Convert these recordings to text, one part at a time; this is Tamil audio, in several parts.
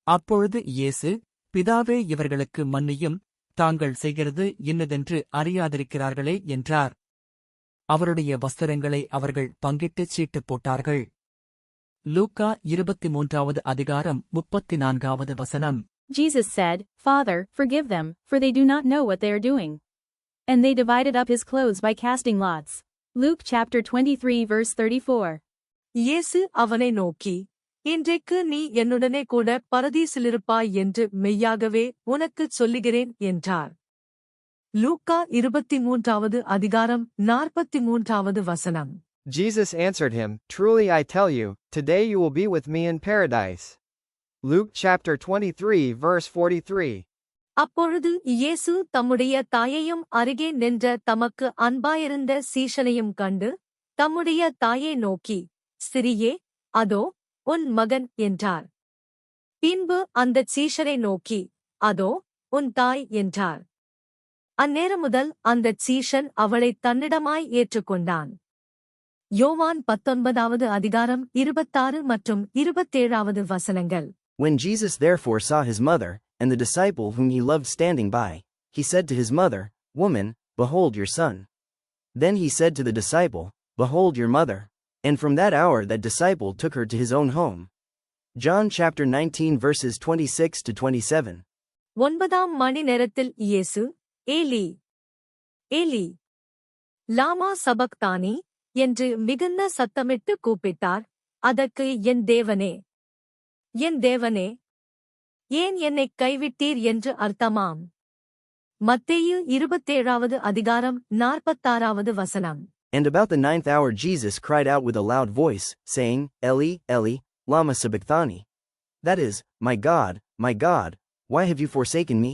அப்பொழுது இயேசு, பிதாவே இவர்களுக்கு மன்னியும், தாங்கள் செய்கிறது இன்னதென்று அறியாதிருக்கிறார்களே என்றார். அவருடைய வஸ்திரங்களை அவர்கள் பங்கிட்டுச் சீட்டு போட்டார்கள். லூக்கா 23வது அதிகாரம் 34வது வசனம். Jesus said, Father, forgive them, for they do not know what they are doing. And they divided up his clothes by casting lots. Luke chapter 23 verse 34. இயேசு அவனை நோக்கி, இன்றைக்கு நீ என்னுடனே கூட பரதீசிலிருப்பாய் என்று மெய்யாகவே உனக்குச் சொல்லுகிறேன் என்றார். லூக்கா 23வது அதிகாரம் 43வது வசனம். Jesus answered him, Truly I tell you, today you will be with me in paradise. Luke chapter 23 verse 43. அப்பொழுது இயேசு தம்முடைய தாயையும் அருகே நின்ற தமக்கு அன்பாயிருந்த சீஷனையும் கண்டு, தம்முடைய தாயை நோக்கி, ஸ்திரியே, அதோ உன் மகன் என்றார். பின்பு அந்தச் சீஷரை நோக்கி, அதோ உன் தாய் என்றார். அந்நேரம் முதல் அந்தச் சீஷன் அவளைத் தன்னிடமாய் ஏற்றுக்கொண்டான். யோவான் 19வது அதிகாரம் 26 மற்றும் 27வது வசனங்கள். When Jesus therefore saw his mother, and the disciple whom he loved standing by, he said to his mother, Woman, behold your son. Then he said to the disciple, Behold your mother. And from that hour that disciple took her to his own home. John chapter 19 verses 26 to 27. 9ஆம் மணி நேரத்தில் இயேசு, ஏலி, ஏலி, லாமா சபக்தானி என்று மிகுந்த சத்தமிட்டு கூப்பிட்டார். அதற்கு என் தேவனே, என் தேவனே, ஏன் என்னைக் கைவிட்டீர் என்று அர்த்தமாம். மத்தேயு 27வது அதிகாரம் 46வது வசனம். And about the 9th hour Jesus cried out with a loud voice, saying, Eli, Eli, lama sabachthani. That is, my God, why have you forsaken me?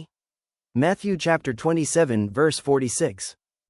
Matthew chapter 27 verse 46.